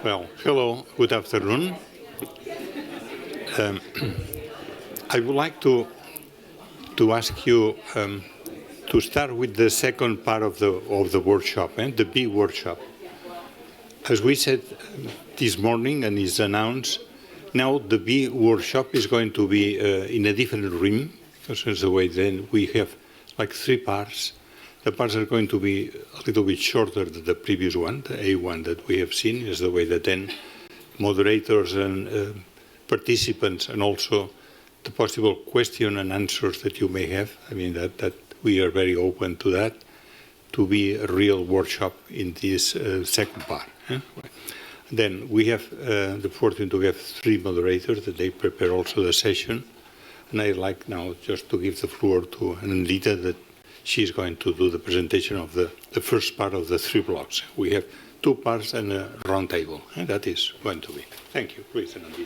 Well, hello, good afternoon. I would like to ask you to start with the second part of the workshop, the B workshop. As we said this morning and is announced, now the B workshop is going to be in a different room. This is the way then we have like three parts. The parts are going to be a little bit shorter than the previous one, the A1 that we have seen, is the way that then moderators and participants and also the possible question and answers that you may have. I mean, that we are very open to that, to be a real workshop in this second part. Then we have the fortune to have three moderators that they prepare also the session. And I'd like now just to give the floor to Anandita that she's going to do the presentation of the first part of the three blocks. We have two parts and a round table, and that is going to be. Thank you. Please, Anandita.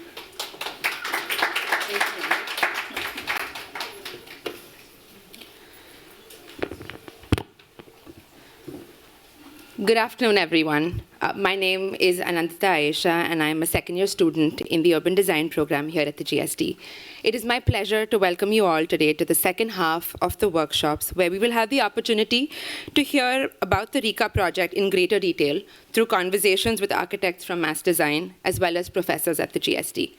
Good afternoon, everyone. My name is Anandita Ayesha, and I'm a second-year student in the Urban Design program here at the GSD. It is my pleasure to welcome you all today to the second half of the workshops, where we will have the opportunity to hear about the RICA project in greater detail through conversations with architects from Mass Design, as well as professors at the GSD.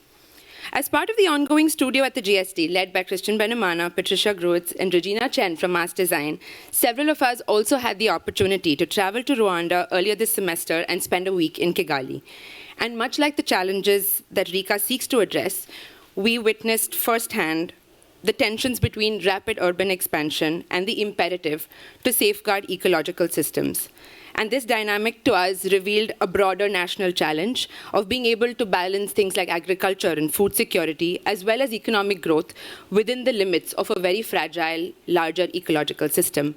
As part of the ongoing studio at the GSD, led by Christian Benamana, Patricia Groetz, and Regina Chen from Mass Design, several of us also had the opportunity to travel to Rwanda earlier this semester and spend a week in Kigali. And much like the challenges that RICA seeks to address, we witnessed firsthand the tensions between rapid urban expansion and the imperative to safeguard ecological systems. And this dynamic to us revealed a broader national challenge of being able to balance things like agriculture and food security, as well as economic growth within the limits of a very fragile, larger ecological system.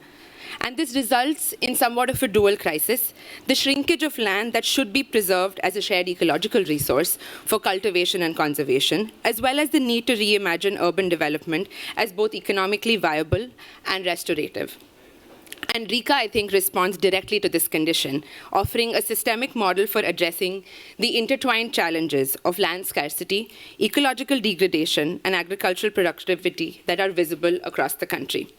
And this results in somewhat of a dual crisis: the shrinkage of land that should be preserved as a shared ecological resource for cultivation and conservation, as well as the need to reimagine urban development as both economically viable and restorative. And RICA, I think, responds directly to this condition, offering a systemic model for addressing the intertwined challenges of land scarcity, ecological degradation, and agricultural productivity that are visible across the country.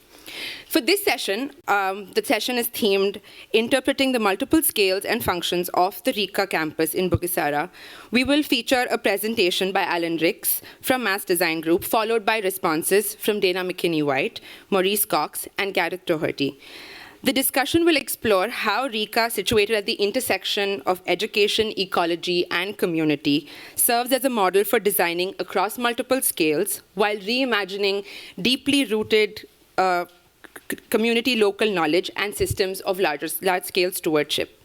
For this session, the session is themed Interpreting the Multiple Scales and Functions of the RICA Campus in Bugesera. We will feature a presentation by Alan Ricks from Mass Design Group, followed by responses from Dana McKinney-White, Maurice Cox, and Gareth Doherty. The discussion will explore how RICA, situated at the intersection of education, ecology, and community, serves as a model for designing across multiple scales while reimagining deeply rooted community local knowledge and systems of large-scale stewardship.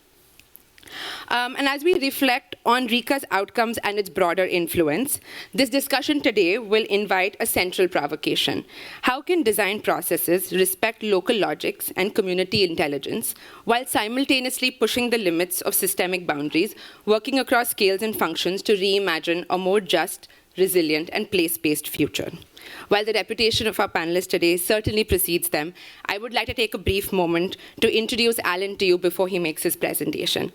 And as we reflect on RICA's outcomes and its broader influence, this discussion today will invite a central provocation. How can design processes respect local logics and community intelligence while simultaneously pushing the limits of systemic boundaries, working across scales and functions to reimagine a more just, resilient, and place-based future? While the reputation of our panelists today certainly precedes them, I would like to take a brief moment to introduce Alan to you before he makes his presentation.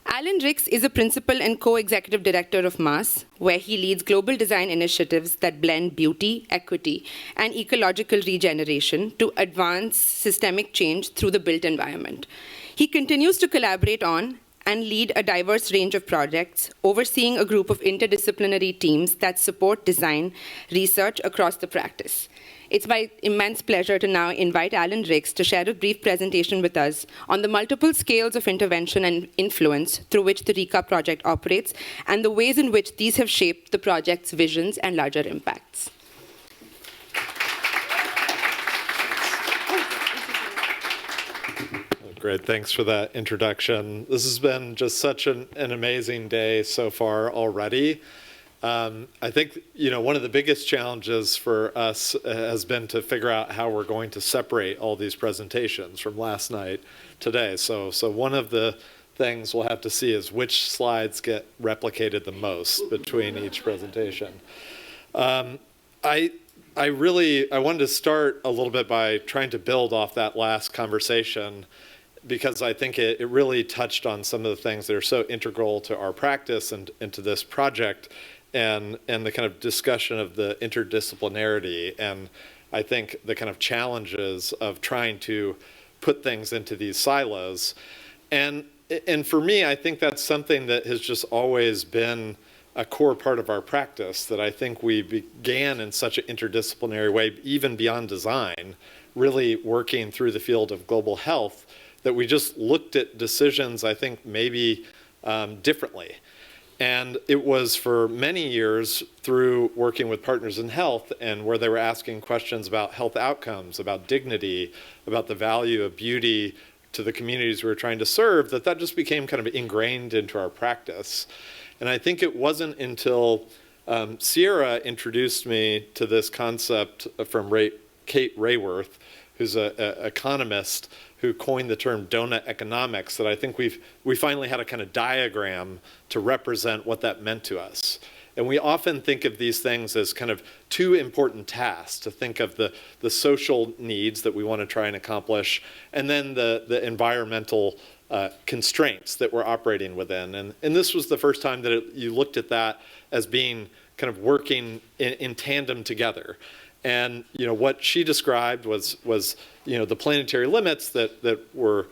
Alan Ricks is a principal and co-executive director of MAS, where he leads global design initiatives that blend beauty, equity, and ecological regeneration to advance systemic change through the built environment. He continues to collaborate on and lead a diverse range of projects, overseeing a group of interdisciplinary teams that support design research across the practice. It's my immense pleasure to now invite Alan Ricks to share a brief presentation with us on the multiple scales of intervention and influence through which the RICA project operates and the ways in which these have shaped the project's visions and larger impacts. Great, thanks for that introduction. This has been just such an amazing day so far already. I think, one of the biggest challenges for us has been to figure out how we're going to separate all these presentations from last night today. So one of the things we'll have to see is which slides get replicated the most between each presentation. I wanted to start a little bit by trying to build off that last conversation because I think it really touched on some of the things that are so integral to our practice and to this project, and the kind of discussion of the interdisciplinarity, and I think the kind of challenges of trying to put things into these silos. And for me, I think that's something that has just always been a core part of our practice, that I think we began in such an interdisciplinary way, even beyond design, really working through the field of global health, that we just looked at decisions, I think, maybe differently. And it was for many years through working with Partners in Health, and where they were asking questions about health outcomes, about dignity, about the value of beauty to the communities we were trying to serve, that just became kind of ingrained into our practice. And I think it wasn't until Sierra introduced me to this concept from Kate Rayworth, who's an economist who coined the term donut economics, that I think we finally had a kind of diagram to represent what that meant to us. And we often think of these things as kind of two important tasks, to think of the social needs that we want to try and accomplish, and then the environmental constraints that we're operating within. And this was the first time that you looked at that as being kind of working in tandem together. And what she described was the planetary limits that were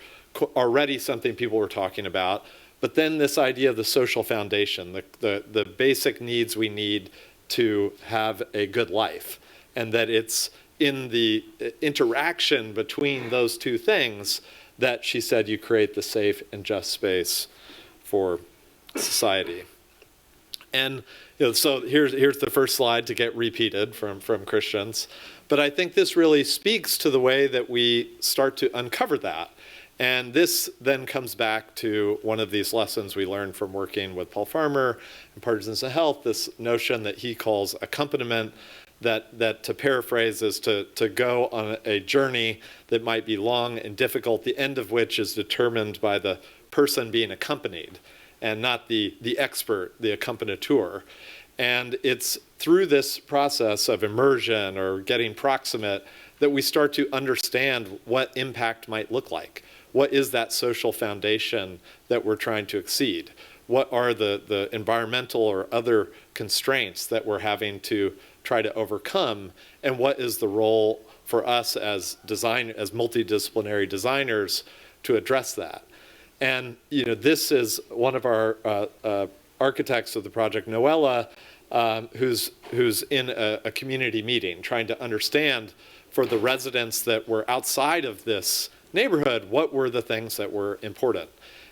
already something people were talking about, but then this idea of the social foundation, the basic needs we need to have a good life, and that it's in the interaction between those two things that, she said, you create the safe and just space for society. And so here's the first slide to get repeated from Christians. But I think this really speaks to the way that we start to uncover that. And this then comes back to one of these lessons we learned from working with Paul Farmer and Partners in Health, this notion that he calls accompaniment, that to paraphrase is to go on a journey that might be long and difficult, the end of which is determined by the person being accompanied, and not the expert, the accompanateur. And it's through this process of immersion or getting proximate that we start to understand what impact might look like. What is that social foundation that we're trying to exceed? What are the environmental or other constraints that we're having to try to overcome? And what is the role for us as multidisciplinary designers to address that? And this is one of our architects of the project, Noella, who's in a community meeting, trying to understand for the residents that were outside of this neighborhood, what were the things that were important,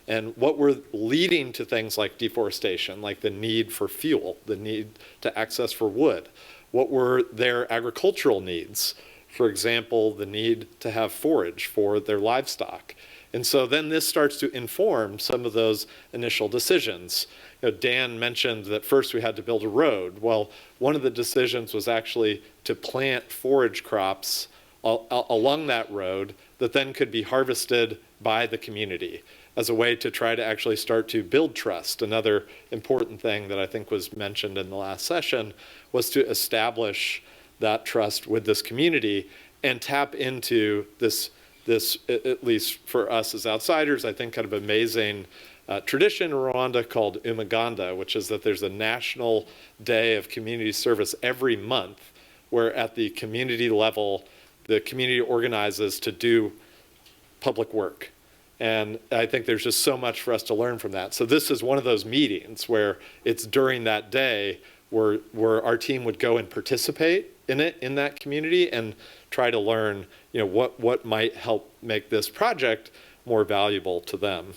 and what were leading to things like deforestation, like the need for fuel, the need to access for wood. What were their agricultural needs? For example, the need to have forage for their livestock. And so then this starts to inform some of those initial decisions. Dan mentioned that first we had to build a road. Well, one of the decisions was actually to plant forage crops along that road that then could be harvested by the community as a way to try to actually start to build trust. Another important thing that I think was mentioned in the last session was to establish that trust with this community and tap into this, at least for us as outsiders, I think kind of amazing tradition in Rwanda called Umuganda, which is that there's a national day of community service every month where at the community level, the community organizes to do public work. And I think there's just so much for us to learn from that. So this is one of those meetings where it's during that day where our team would go and participate in that community and try to learn, what might help make this project more valuable to them.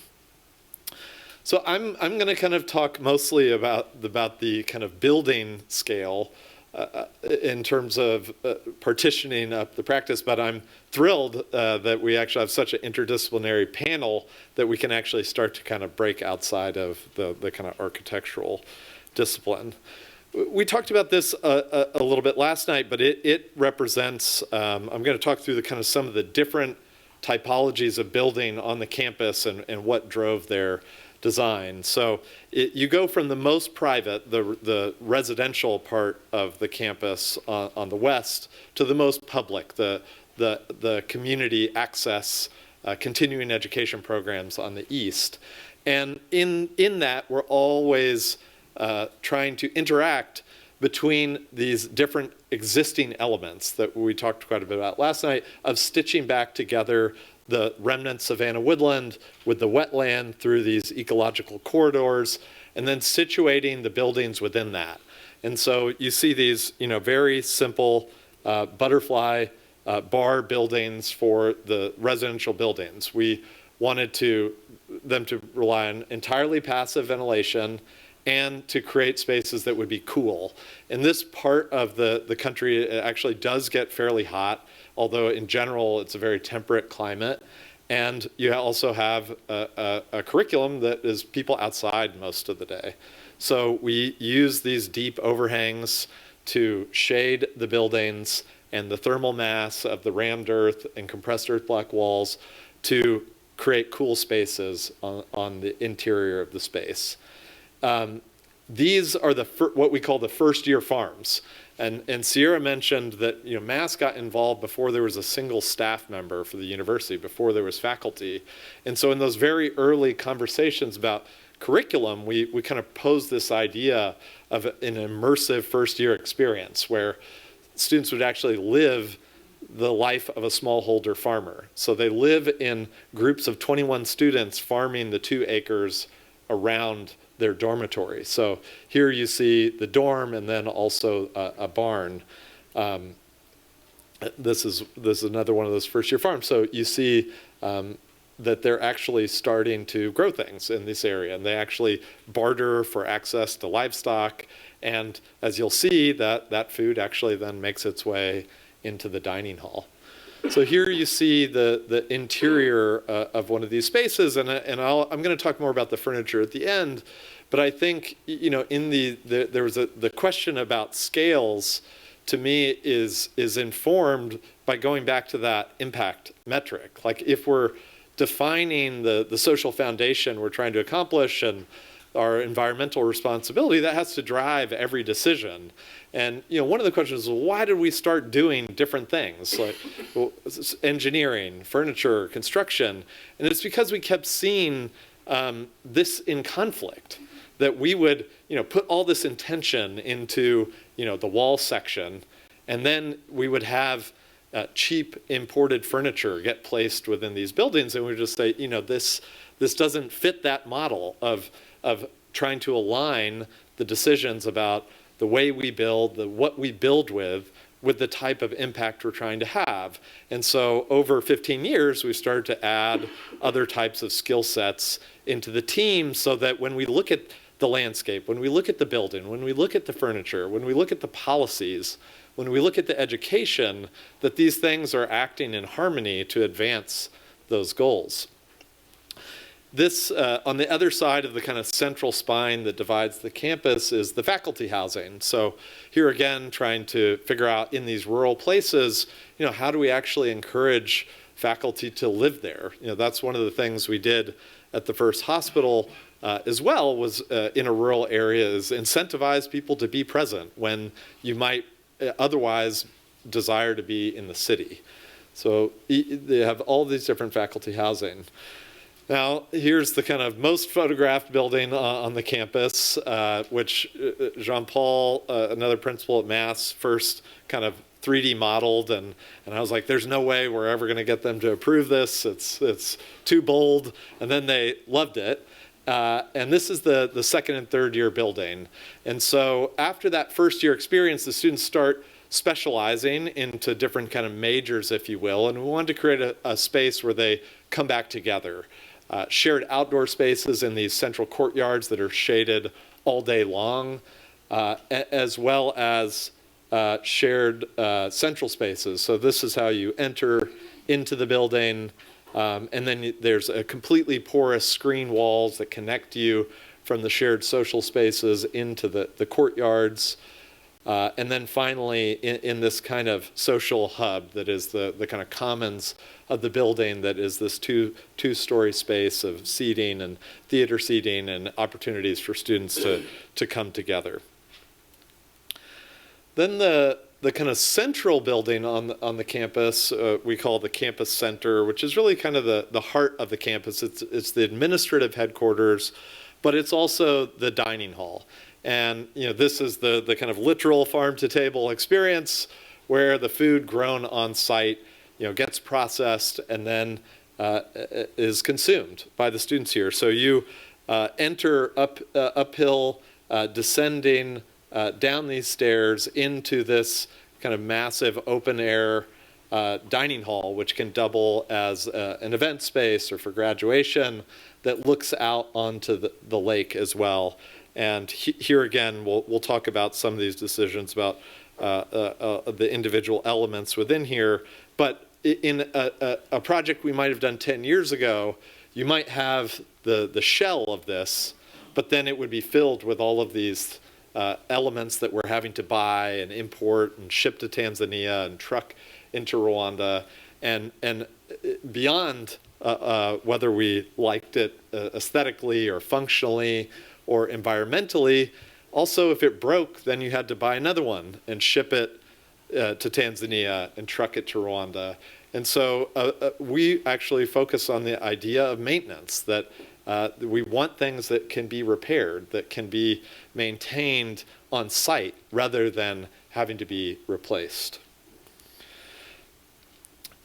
So I'm going to kind of talk mostly about the kind of building scale in terms of partitioning up the practice, but I'm thrilled that we actually have such an interdisciplinary panel that we can actually start to kind of break outside of the kind of architectural discipline. We talked about this a little bit last night, but it represents, I'm going to talk through the kind of some of the different typologies of building on the campus and what drove their design. So you go from the most private, the residential part of the campus on the west, to the most public, the community access continuing education programs on the east. And in that, we're always trying to interact between these different existing elements that we talked quite a bit about last night, of stitching back together the remnant savanna woodland with the wetland through these ecological corridors, and then situating the buildings within that. And so you see these, very simple butterfly bar buildings for the residential buildings. We wanted them to rely on entirely passive ventilation and to create spaces that would be cool. In this part of the country, it actually does get fairly hot, although in general, it's a very temperate climate. And you also have a curriculum that is people outside most of the day. So we use these deep overhangs to shade the buildings and the thermal mass of the rammed earth and compressed earth block walls to create cool spaces on the interior of the space. These are what we call the first-year farms. And Sierra mentioned that Mass got involved before there was a single staff member for the university, before there was faculty. And so in those very early conversations about curriculum, we kind of posed this idea of an immersive first-year experience where students would actually live the life of a smallholder farmer. So they live in groups of 21 students farming the 2 acres around their dormitory. So here you see the dorm and then also a barn. This is another one of those first-year farms. So you see that they're actually starting to grow things in this area, and they actually barter for access to livestock. And as you'll see, that food actually then makes its way into the dining hall. So here you see the interior of one of these spaces, and I'm going to talk more about the furniture at the end. But I think in there was the question about scales. To me, is informed by going back to that impact metric. Like if we're defining the social foundation we're trying to accomplish and our environmental responsibility, that has to drive every decision. And one of the questions is, why did we start doing different things like engineering, furniture, construction? And it's because we kept seeing this in conflict, that we would put all this intention into the wall section, and then we would have cheap imported furniture get placed within these buildings, and we would just say, this doesn't fit that model of trying to align the decisions about the way we build, what we build with the type of impact we're trying to have. And so over 15 years, we started to add other types of skill sets into the team so that when we look at the landscape, when we look at the building, when we look at the furniture, when we look at the policies, when we look at the education, that these things are acting in harmony to advance those goals. This, on the other side of the kind of central spine that divides the campus, is the faculty housing. So here again, trying to figure out in these rural places, how do we actually encourage faculty to live there? That's one of the things we did at the first hospital as well, was in a rural area, is incentivize people to be present when you might otherwise desire to be in the city. So they have all these different faculty housing. Now, here's the kind of most photographed building on the campus, which Jean-Paul, another principal at Mass, first kind of 3D modeled, and I was like, there's no way we're ever going to get them to approve this. It's too bold. And then they loved it. And this is the second and third year building. And so after that first year experience, the students start specializing into different kind of majors, if you will. And we wanted to create a space where they come back together. Shared outdoor spaces in these central courtyards that are shaded all day long, as well as shared central spaces. So this is how you enter into the building, and then there's a completely porous screen walls that connect you from the shared social spaces into the courtyards. And then finally, in this kind of social hub that is the kind of commons of the building, that is this two-story space of seating and theater seating and opportunities for students to come together. Then the the kind of central building on the campus, we call the campus center, which is really kind of the heart of the campus. It's the administrative headquarters, but it's also the dining hall. And this is the kind of literal farm-to-table experience where the food grown on site gets processed and then is consumed by the students here. So you enter uphill, descending down these stairs into this kind of massive open-air dining hall, which can double as an event space or for graduation, that looks out onto the lake as well. And here again, we'll talk about some of these decisions about the individual elements within here. But in a project we might have done 10 years ago, you might have the shell of this, but then it would be filled with all of these elements that we're having to buy and import and ship to Tanzania and truck into Rwanda. And beyond whether we liked it aesthetically or functionally or environmentally, also if it broke, then you had to buy another one and ship it to Tanzania and truck it to Rwanda. And so we actually focus on the idea of maintenance, that we want things that can be repaired, that can be maintained on site rather than having to be replaced.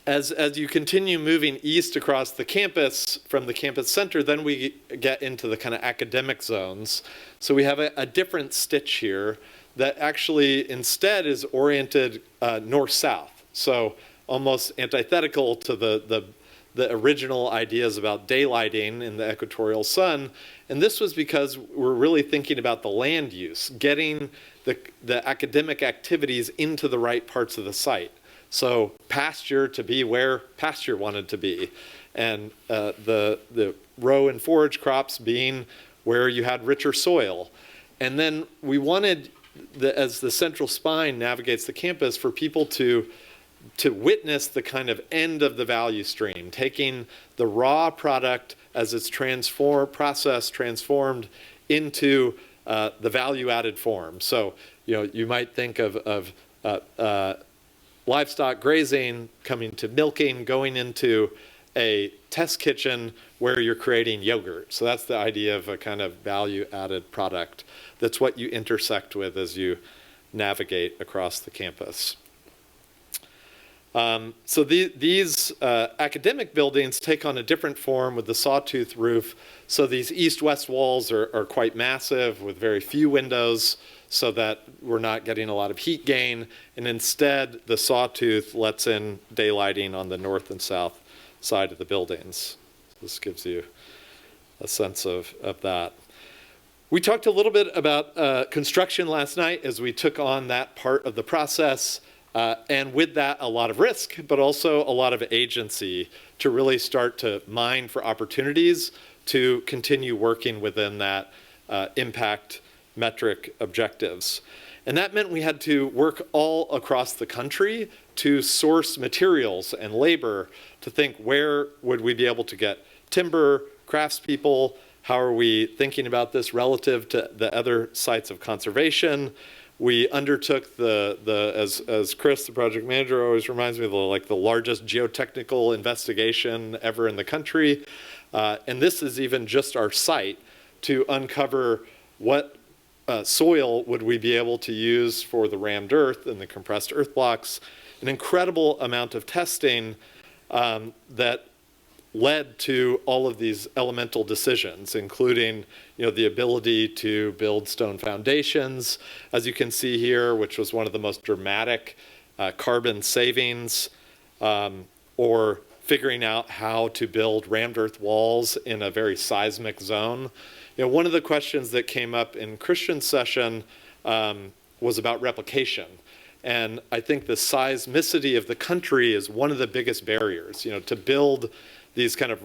As you continue moving east across the campus from the campus center, then we get into the kind of academic zones. So we have a different stitch here that actually instead is oriented north-south. So almost antithetical to the original ideas about daylighting in the equatorial sun. And this was because we're really thinking about the land use, getting the academic activities into the right parts of the site. So pasture to be where pasture wanted to be, and the row and forage crops being where you had richer soil. And then we wanted, as the central spine navigates the campus, for people to witness the kind of end of the value stream, taking the raw product as it's transformed into the value-added form. So you might think of livestock grazing, coming to milking, going into a test kitchen where you're creating yogurt. So that's the idea of a kind of value-added product. That's what you intersect with as you navigate across the campus. So these academic buildings take on a different form with the sawtooth roof. So these east-west walls are quite massive with very few windows, so that we're not getting a lot of heat gain. And instead, the sawtooth lets in daylighting on the north and south side of the buildings. This gives you a sense of that. We talked a little bit about construction last night as we took on that part of the process. And with that, a lot of risk, but also a lot of agency to really start to mine for opportunities to continue working within that impact metric objectives. And that meant we had to work all across the country to source materials and labor, to think where would we be able to get timber, craftspeople, how are we thinking about this relative to the other sites of conservation. We undertook as Chris, the project manager, always reminds me of the largest geotechnical investigation ever in the country. And this is even just our site to uncover what soil would we be able to use for the rammed earth and the compressed earth blocks. An incredible amount of testing that led to all of these elemental decisions, including the ability to build stone foundations, as you can see here, which was one of the most dramatic carbon savings, or figuring out how to build rammed earth walls in a very seismic zone. One of the questions that came up in Christian's session was about replication. And I think the seismicity of the country is one of the biggest barriers, to build these kind of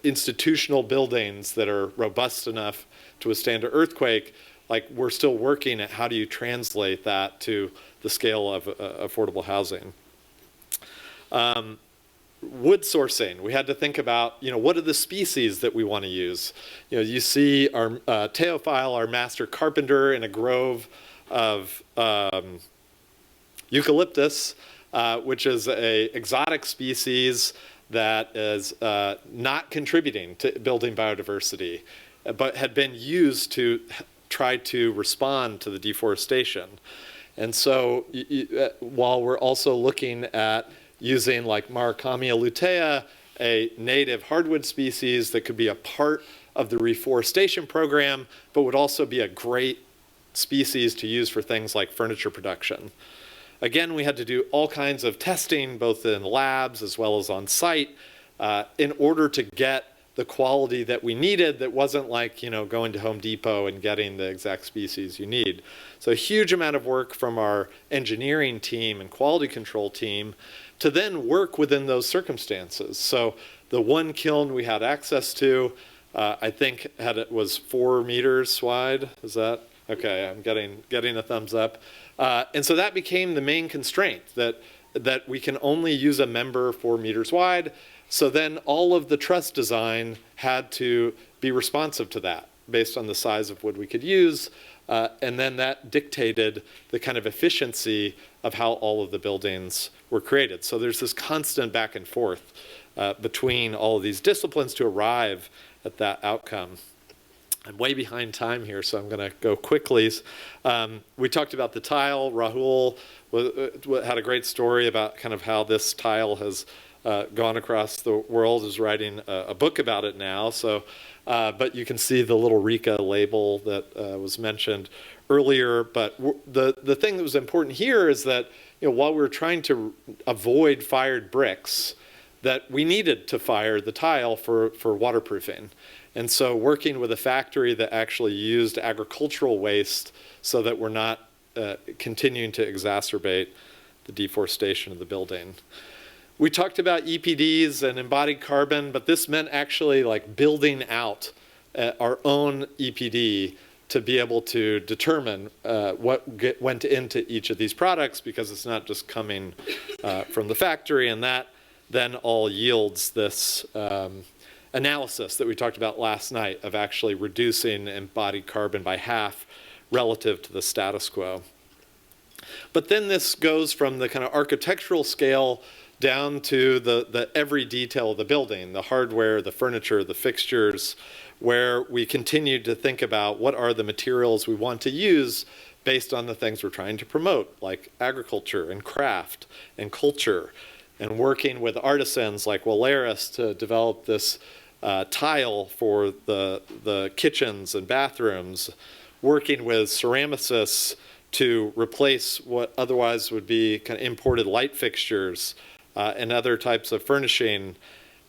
institutional buildings that are robust enough to withstand an earthquake. Like, we're still working at how do you translate that to the scale of affordable housing. Wood sourcing, we had to think about, what are the species that we want to use? You see our Teophile, our master carpenter, in a grove of eucalyptus, which is a exotic species that is not contributing to building biodiversity, but had been used to try to respond to the deforestation. And so while we're also looking at using like Maricamia lutea, a native hardwood species that could be a part of the reforestation program, but would also be a great species to use for things like furniture production. Again, we had to do all kinds of testing, both in labs as well as on site, in order to get the quality that we needed that wasn't like, going to Home Depot and getting the exact species you need. So a huge amount of work from our engineering team and quality control team to then work within those circumstances. So the one kiln we had access to, I think was 4 meters wide. Is that? Okay, I'm getting a thumbs up. And so that became the main constraint, that we can only use a member 4 meters wide. So then all of the truss design had to be responsive to that based on the size of wood we could use. And then that dictated the kind of efficiency of how all of the buildings were created. So there's this constant back and forth between all of these disciplines to arrive at that outcome. I'm way behind time here, so I'm going to go quickly. We talked about the tile. Rahul had a great story about kind of how this tile has gone across the world, is writing a book about it now. So, but you can see the little RICA label that was mentioned earlier. But the thing that was important here is that while we were trying to avoid fired bricks, that we needed to fire the tile for waterproofing. And so working with a factory that actually used agricultural waste so that we're not continuing to exacerbate the deforestation of the building. We talked about EPDs and embodied carbon, but this meant actually like building out our own EPD to be able to determine what went into each of these products, because it's not just coming from the factory, and that then all yields this analysis that we talked about last night of actually reducing embodied carbon by half relative to the status quo. But then this goes from the kind of architectural scale down to the every detail of the building, the hardware, the furniture, the fixtures, where we continue to think about what are the materials we want to use based on the things we're trying to promote, like agriculture and craft and culture, and working with artisans like Waleris to develop this tile for the kitchens and bathrooms, working with ceramicists to replace what otherwise would be kind of imported light fixtures and other types of furnishing,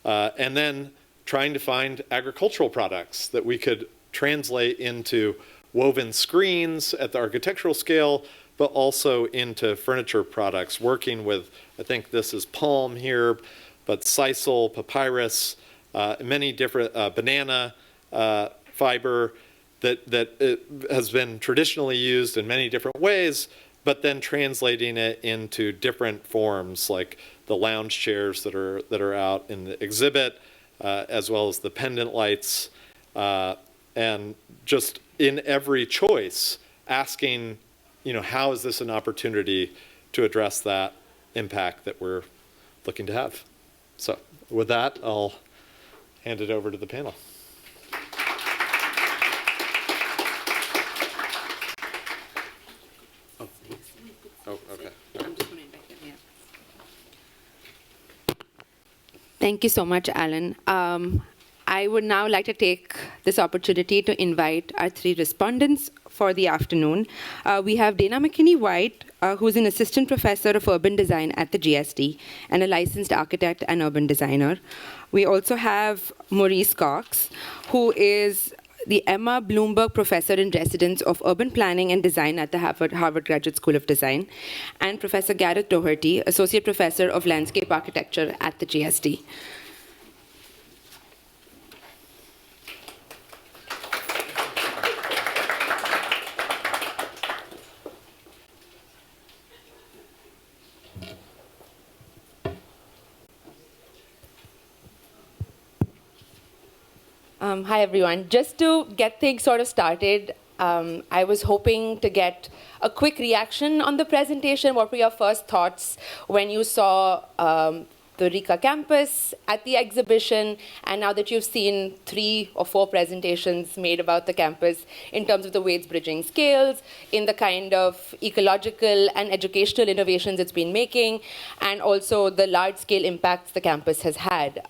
and then trying to find agricultural products that we could translate into woven screens at the architectural scale, but also into furniture products, working with, I think this is palm here, but sisal, papyrus, many different banana fiber that has been traditionally used in many different ways, but then translating it into different forms, like the lounge chairs that are out in the exhibit, as well as the pendant lights, and just in every choice, asking, how is this an opportunity to address that impact that we're looking to have? So with that, I'll hand it over to the panel. Oh, okay. Thank you so much, Alan. I would now like to take this opportunity to invite our 3 respondents for the afternoon. We have Dana McKinney-White, who's an assistant professor of urban design at the GSD and a licensed architect and urban designer. We also have Maurice Cox, who is the Emma Bloomberg Professor in Residence of Urban Planning and Design at the Harvard Graduate School of Design, and Professor Gareth Doherty, Associate Professor of Landscape Architecture at the GSD. Hi, everyone. Just to get things sort of started, I was hoping to get a quick reaction on the presentation. What were your first thoughts when you saw the RICA campus at the exhibition, and now that you've seen 3 or 4 presentations made about the campus in terms of the way it's bridging scales, in the kind of ecological and educational innovations it's been making, and also the large-scale impacts the campus has had.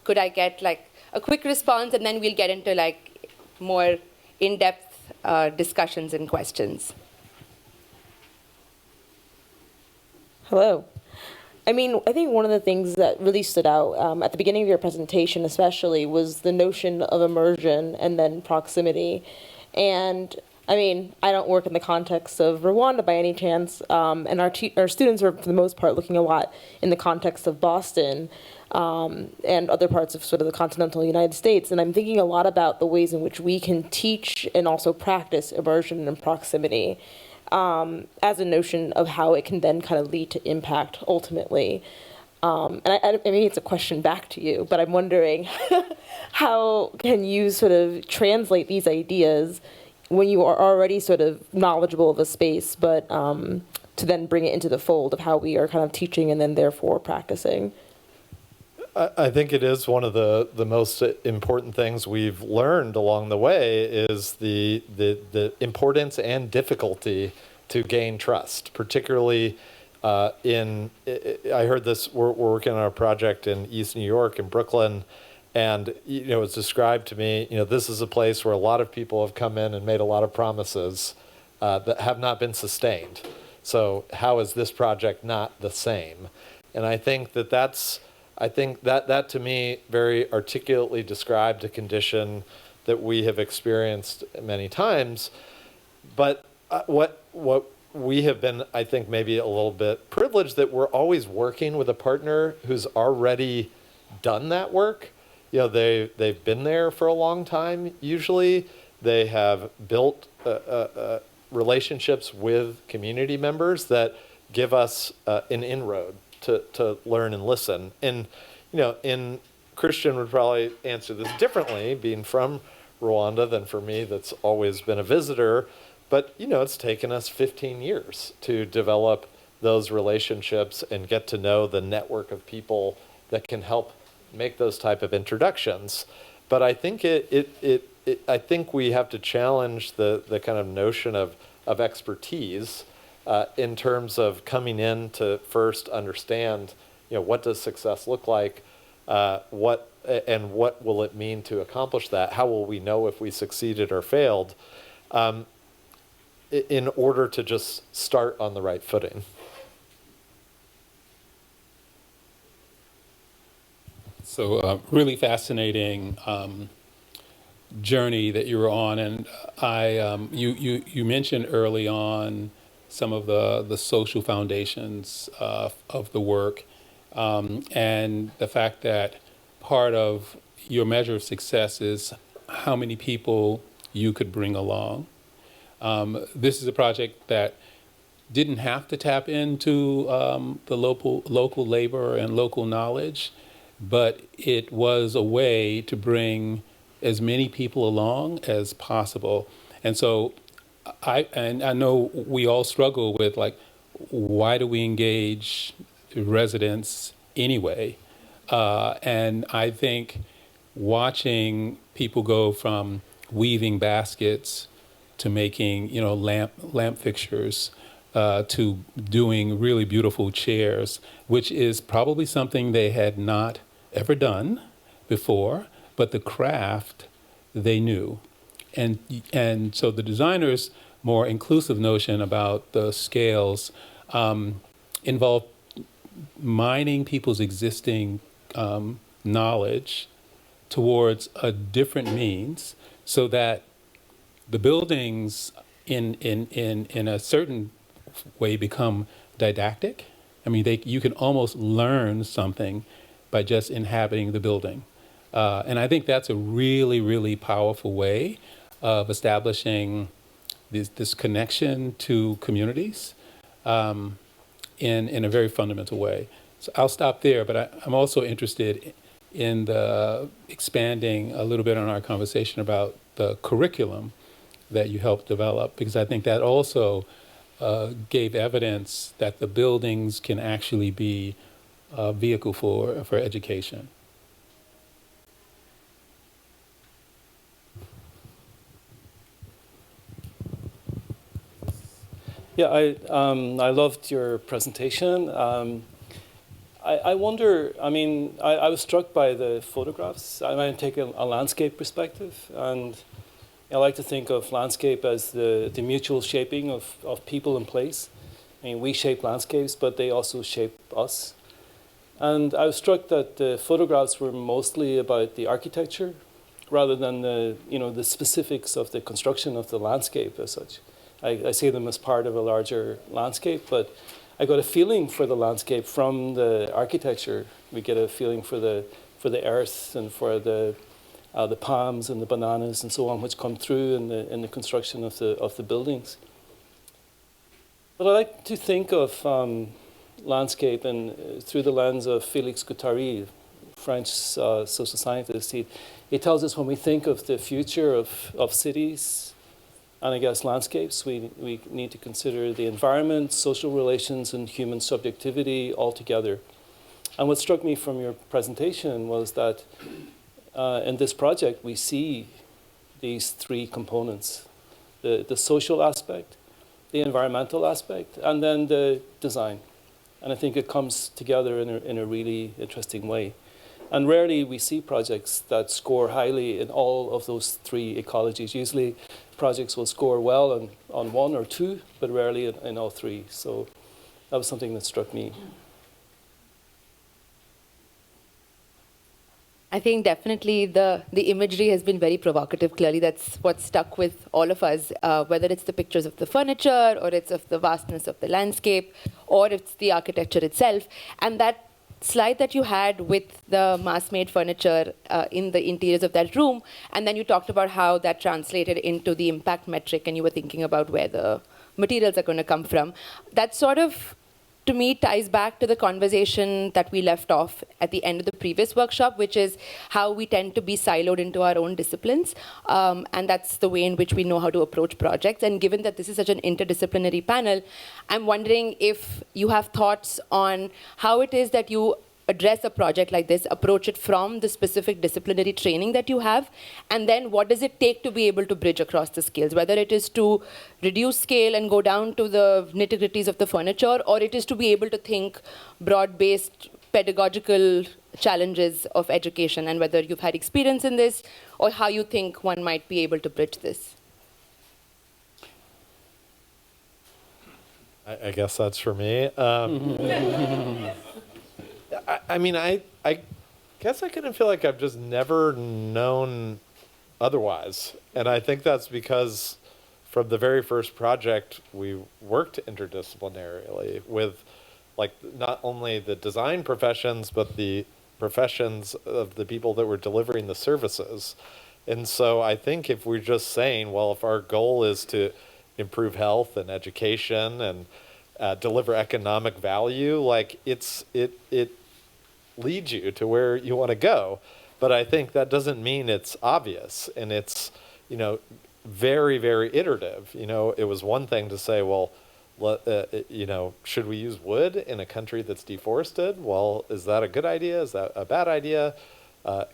Could I get like a quick response, and then we'll get into like more in-depth discussions and questions. Hello. I mean, I think one of the things that really stood out at the beginning of your presentation especially was the notion of immersion and then proximity. And I mean, I don't work in the context of Rwanda by any chance, and our students are, for the most part, looking a lot in the context of Boston and other parts of sort of the continental United States. And I'm thinking a lot about the ways in which we can teach and also practice immersion and proximity as a notion of how it can then kind of lead to impact ultimately. And I mean, it's a question back to you, but I'm wondering how can you sort of translate these ideas when you are already sort of knowledgeable of a space, but to then bring it into the fold of how we are kind of teaching and then therefore practicing? I think it is one of the most important things we've learned along the way is the importance and difficulty to gain trust, particularly I heard this, we're working on a project in East New York, in Brooklyn, and it was described to me, this is a place where a lot of people have come in and made a lot of promises that have not been sustained. So how is this project not the same? And I think that to me very articulately described a condition that we have experienced many times. But what we have been, I think, maybe a little bit privileged that we're always working with a partner who's already done that work. They've been there for a long time. Usually, they have built relationships with community members that give us an inroad to learn and listen. And, in Christian would probably answer this differently, being from Rwanda, than for me that's always been a visitor. But, it's taken us 15 years to develop those relationships and get to know the network of people that can help make those type of introductions. But I think I think we have to challenge the kind of notion of expertise in terms of coming in to first understand, what does success look like, what will it mean to accomplish that? How will we know if we succeeded or failed? In order to just start on the right footing. So really fascinating journey that you were on, and you mentioned early on some of the social foundations of the work, and the fact that part of your measure of success is how many people you could bring along. This is a project that didn't have to tap into the local labor and local knowledge, but it was a way to bring as many people along as possible. And so I know we all struggle with, like, why do we engage residents anyway? And I think watching people go from weaving baskets to making, lamp fixtures, to doing really beautiful chairs, which is probably something they had not ever done before, but the craft they knew. And so the designer's more inclusive notion about the scales involved mining people's existing knowledge towards a different means, so that the buildings in a certain way become didactic. I mean, you can almost learn something by just inhabiting the building. And I think that's a really, really powerful way of establishing this connection to communities in a very fundamental way. So I'll stop there, but I'm also interested in expanding a little bit on our conversation about the curriculum that you helped develop, because I think that also gave evidence that the buildings can actually be a vehicle for education. Yeah, I loved your presentation. I wonder, I mean, I was struck by the photographs. I might take a landscape perspective, and I like to think of landscape as the mutual shaping of people and place. I mean, we shape landscapes, but they also shape us. And I was struck that the photographs were mostly about the architecture rather than the specifics of the construction of the landscape as such. I see them as part of a larger landscape, but I got a feeling for the landscape from the architecture. We get a feeling for the earth and for the palms and the bananas and so on, which come through in the construction of the buildings. But I like to think of landscape and through the lens of Félix Guattari, French social scientist. He tells us when we think of the future of cities and I guess landscapes, we need to consider the environment, social relations, and human subjectivity all together. And what struck me from your presentation was that in this project, we see these three components: the social aspect, the environmental aspect, and then the design. And I think it comes together in a really interesting way. And rarely we see projects that score highly in all of those three ecologies. Usually projects will score well on one or two, but rarely in all three. So that was something that struck me. I think definitely the imagery has been very provocative. Clearly, that's what stuck with all of us, whether it's the pictures of the furniture, or it's of the vastness of the landscape, or it's the architecture itself. And that slide that you had with the mass-made furniture in the interiors of that room, and then you talked about how that translated into the impact metric, and you were thinking about where the materials are going to come from. That sort of, to me, ties back to the conversation that we left off at the end of the previous workshop, which is how we tend to be siloed into our own disciplines. And that's the way in which we know how to approach projects. And given that this is such an interdisciplinary panel, I'm wondering if you have thoughts on how it is that you address a project like this, approach it from the specific disciplinary training that you have, and then what does it take to be able to bridge across the scales, whether it is to reduce scale and go down to the nitty-gritties of the furniture, or it is to be able to think broad-based pedagogical challenges of education, and whether you've had experience in this, or how you think one might be able to bridge this. I guess that's for me. I mean, I guess I kind of feel like I've just never known otherwise. And I think that's because from the very first project, we worked interdisciplinarily with like not only the design professions, but the professions of the people that were delivering the services. And so I think if we're just saying, well, if our goal is to improve health and education and deliver economic value, like it leads you to where you want to go. But I think that doesn't mean it's obvious, and it's, very, very iterative. It was one thing to say, well, should we use wood in a country that's deforested? Well, is that a good idea? Is that a bad idea?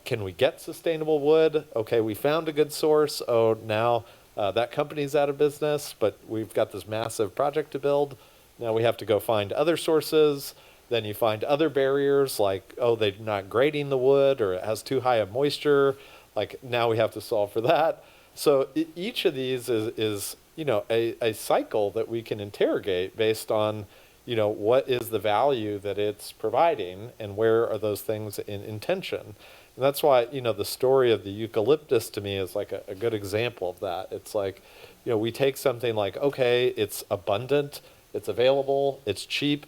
Can we get sustainable wood? Okay, we found a good source. Oh, now that company's out of business, but we've got this massive project to build. Now we have to go find other sources. Then you find other barriers like, oh, they're not grading the wood, or it has too high of moisture. Like now we have to solve for that. So each of these is a cycle that we can interrogate based on, what is the value that it's providing and where are those things in tension. And that's why, the story of the eucalyptus to me is like a good example of that. It's like, we take something like, okay, it's abundant, it's available, it's cheap.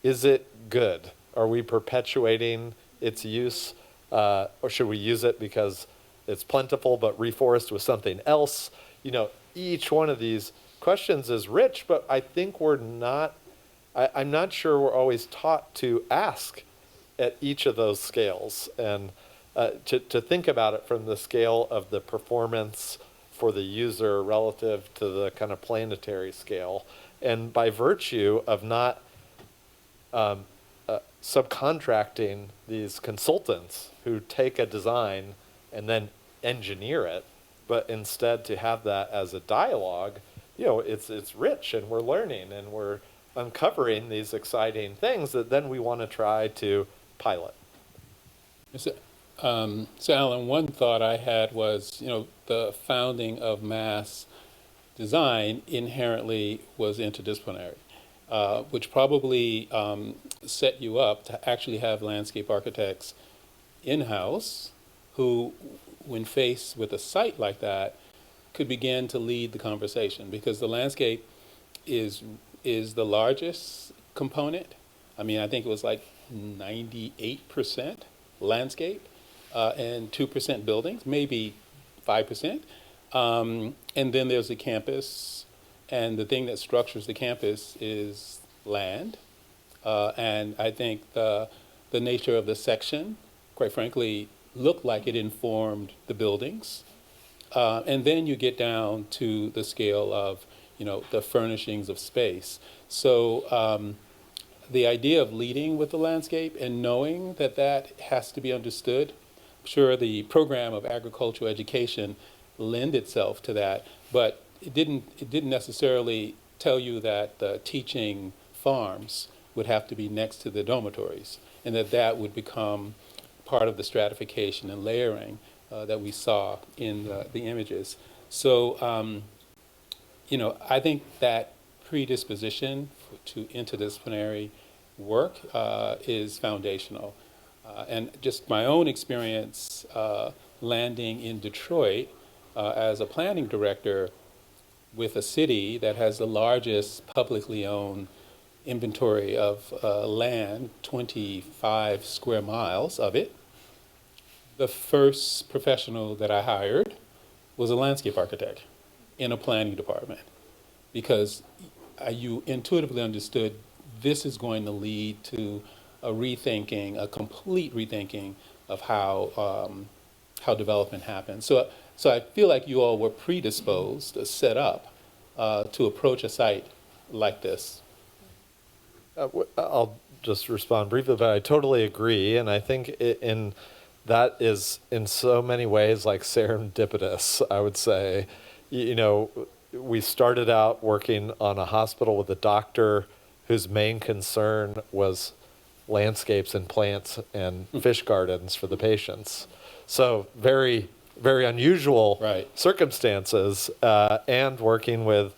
Is it good? Are we perpetuating its use? Or should we use it because it's plentiful but reforest with something else? Each one of these questions is rich, but I think I'm not sure we're always taught to ask at each of those scales and to think about it from the scale of the performance for the user relative to the kind of planetary scale. And by virtue of not subcontracting these consultants who take a design and then engineer it, but instead to have that as a dialogue, it's rich, and we're learning and we're uncovering these exciting things that then we want to try to pilot. So, Alan, one thought I had was, the founding of mass design inherently was interdisciplinary, which probably set you up to actually have landscape architects in-house who, when faced with a site like that, could begin to lead the conversation, because the landscape is the largest component. I mean, I think it was like 98% landscape and 2% buildings, maybe 5%. And then there's the campus, and the thing that structures the campus is land. And I think the nature of the section, quite frankly, looked like it informed the buildings. And then you get down to the scale of, the furnishings of space. So the idea of leading with the landscape and knowing that that has to be understood, I'm sure the program of agricultural education lend itself to that, but it didn't necessarily tell you that the teaching farms would have to be next to the dormitories, and that would become part of the stratification and layering that we saw in the images. So, I think that predisposition to interdisciplinary work is foundational. And just my own experience landing in Detroit as a planning director with a city that has the largest publicly owned inventory of land, 25 square miles of it. The first professional that I hired was a landscape architect in a planning department, because you intuitively understood this is going to lead to a complete rethinking of how development happens. So I feel like you all were predisposed, set up to approach a site like this. I'll just respond briefly, but I totally agree, and I think that is in so many ways like serendipitous, I would say. We started out working on a hospital with a doctor whose main concern was landscapes and plants and fish gardens for the patients. So very, very unusual circumstances, and working with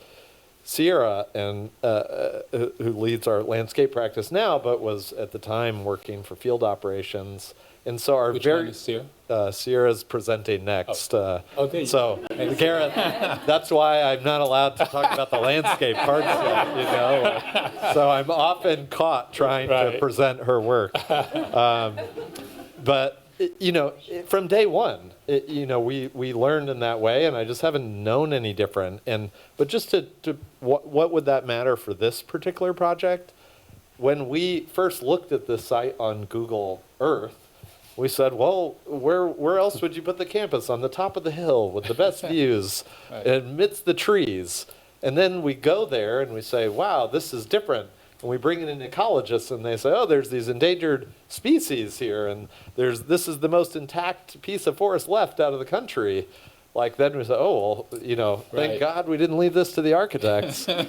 Sierra, and who leads our landscape practice now, but was at the time working for field operations. And so our Which one is Sierra? Sierra's presenting next. There you so go. Gareth, that's why I'm not allowed to talk about the landscape parts yet, So I'm often caught trying to present her work. But from day one, we learned in that way, and I just haven't known any different. But just what would that matter for this particular project? When we first looked at the site on Google Earth, we said, well, where else would you put the campus? On the top of the hill with the best views, amidst the trees. And then we go there and we say, wow, this is different. And we bring in ecologists, and they say, oh, there's these endangered species here, and this is the most intact piece of forest left out of the country. Like, then we say, oh, well, thank God we didn't leave this to the architects. We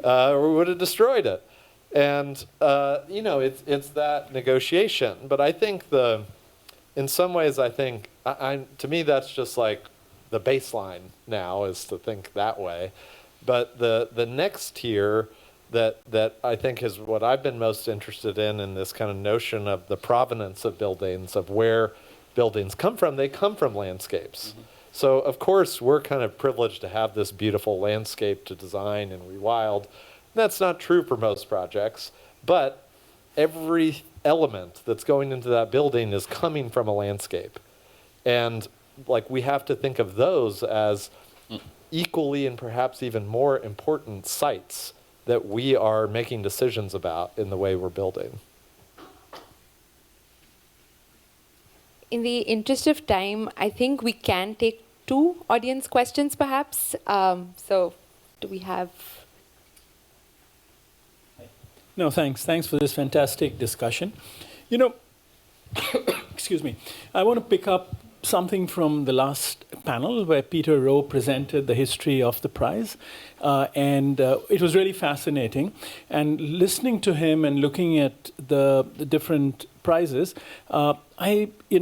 would have destroyed it. And, it's that negotiation. But I think in some ways, to me, that's just like the baseline now, is to think that way. But the next tier that I think is what I've been most interested in this kind of notion of the provenance of buildings, of where buildings come from. They come from landscapes. Mm-hmm. So, of course, we're kind of privileged to have this beautiful landscape to design and rewild. That's not true for most projects, but every element that's going into that building is coming from a landscape. And we have to think of those as equally and perhaps even more important sites that we are making decisions about in the way we're building. In the interest of time, I think we can take 2 audience questions, perhaps. So do we have... No, thanks. Thanks for this fantastic discussion. You know, excuse me, I want to pick up something from the last panel where Peter Rowe presented the history of the prize. And it was really fascinating. And listening to him and looking at the different prizes,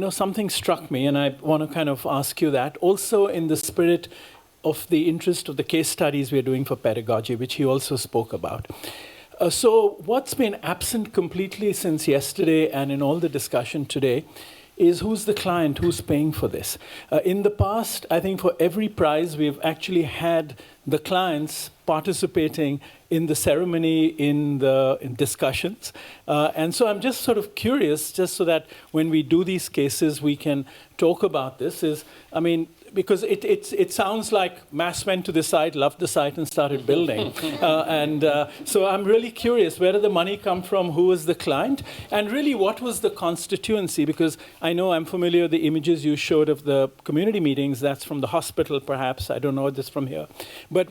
something struck me, and I want to kind of ask you that. Also in the spirit of the interest of the case studies we're doing for pedagogy, which he also spoke about. So what's been absent completely since yesterday and in all the discussion today is who's the client, who's paying for this. In the past, I think for every prize, we've actually had the clients participating in the ceremony, in discussions. And so I'm just sort of curious, just so that when we do these cases, we can talk about this, because it sounds like Mass went to the site, loved the site, and started building. So I'm really curious, where did the money come from? Who was the client? And really, what was the constituency? Because I know I'm familiar with the images you showed of the community meetings. That's from the hospital, perhaps. I don't know this from here. But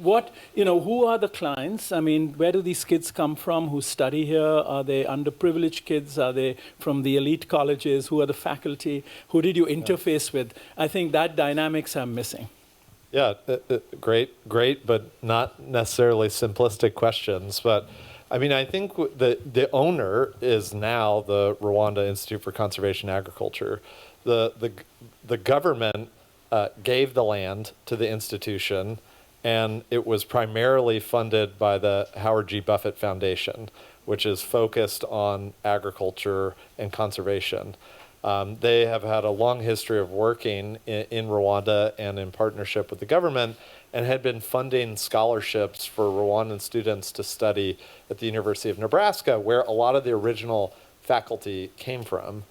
who are the clients? Where do these kids come from who study here? Are they underprivileged kids? Are they from the elite colleges? Who are the faculty? Who did you interface with? I think that dynamics I'm missing. Yeah, great, but not necessarily simplistic questions. But I think the owner is now the Rwanda Institute for Conservation Agriculture. The government gave the land to the institution, and it was primarily funded by the Howard G. Buffett Foundation, which is focused on agriculture and conservation. They have had a long history of working in Rwanda and in partnership with the government, and had been funding scholarships for Rwandan students to study at the University of Nebraska, where a lot of the original faculty came from.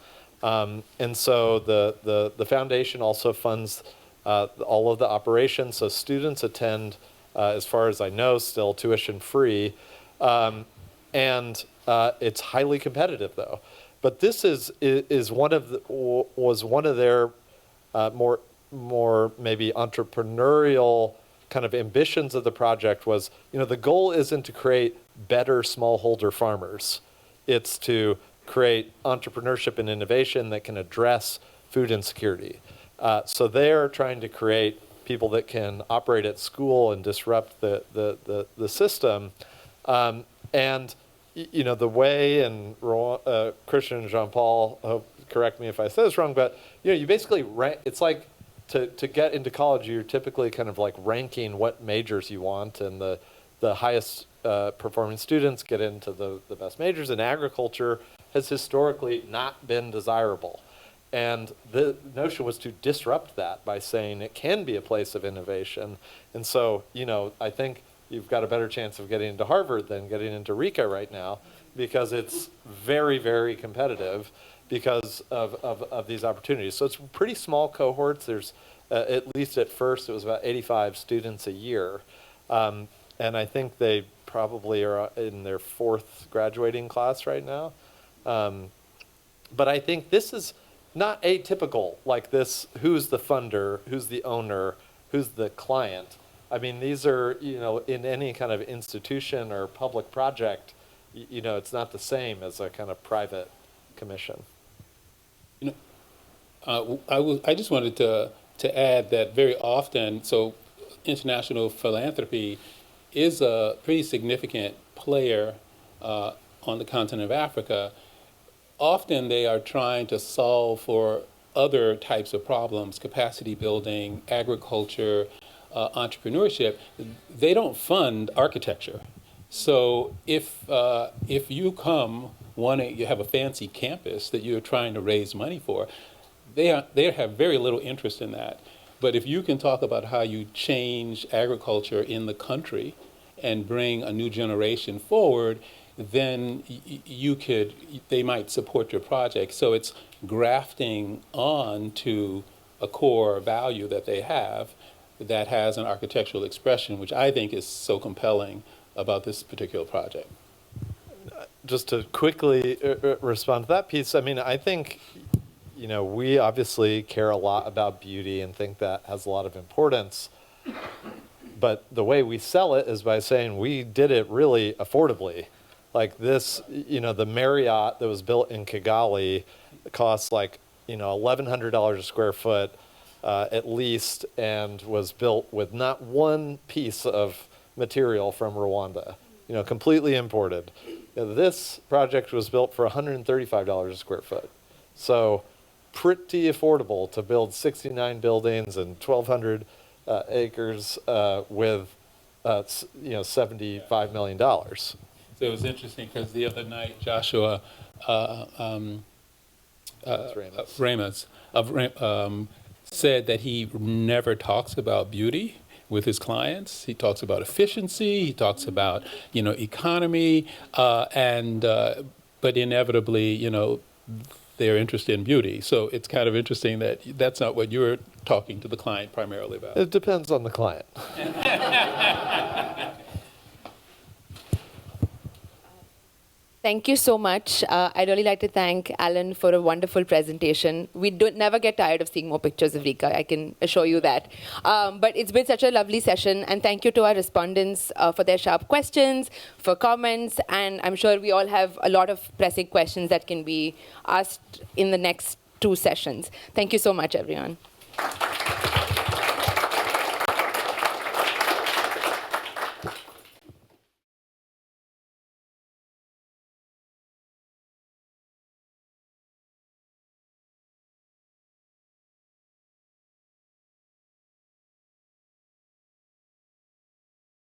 And so the foundation also funds all of the operations, so students attend, as far as I know, still tuition free, and it's highly competitive though. But this was one of their more maybe entrepreneurial kind of ambitions of the project was, the goal isn't to create better smallholder farmers. It's to create entrepreneurship and innovation that can address food insecurity. So they're trying to create people that can operate at school and disrupt the system. And the way, and Christian and Jean-Paul, correct me if I say this wrong, but you basically it's like to get into college, you're typically kind of like ranking what majors you want, and the highest performing students get into the best majors. And agriculture has historically not been desirable. And the notion was to disrupt that by saying it can be a place of innovation. And so, I think you've got a better chance of getting into Harvard than getting into RICA right now, because it's very, very competitive because of these opportunities. So it's pretty small cohorts. There's, at least at first, it was about 85 students a year. And I think they probably are in their 4th graduating class right now. But I think this is not atypical, like this, who's the funder, who's the owner, who's the client. These are, in any kind of institution or public project, it's not the same as a kind of private commission. I just wanted to add that very often, so international philanthropy is a pretty significant player on the continent of Africa. Often they are trying to solve for other types of problems, capacity building, agriculture, entrepreneurship. They don't fund architecture. So if you you have a fancy campus that you're trying to raise money for, they have very little interest in that. But if you can talk about how you change agriculture in the country and bring a new generation forward, then they might support your project. So it's grafting on to a core value that they have that has an architectural expression, which I think is so compelling about this particular project. Just to quickly respond to that piece, I think, we obviously care a lot about beauty and think that has a lot of importance. But the way we sell it is by saying we did it really affordably. Like this, the Marriott that was built in Kigali costs like, $1,100 a square foot at least, and was built with not one piece of material from Rwanda, completely imported. This project was built for $135 a square foot. So pretty affordable to build 69 buildings and 1,200 acres with, $75 million. So it was interesting because the other night, Joshua Ramos said that he never talks about beauty with his clients. He talks about efficiency, he talks about, economy, but inevitably, they're interested in beauty. So it's kind of interesting that that's not what you're talking to the client primarily about. It depends on the client. Thank you so much. I'd really like to thank Alan for a wonderful presentation. We never get tired of seeing more pictures of RICA, I can assure you that. But it's been such a lovely session, and thank you to our respondents for their sharp questions, for comments, and I'm sure we all have a lot of pressing questions that can be asked in the next 2 sessions. Thank you so much, everyone.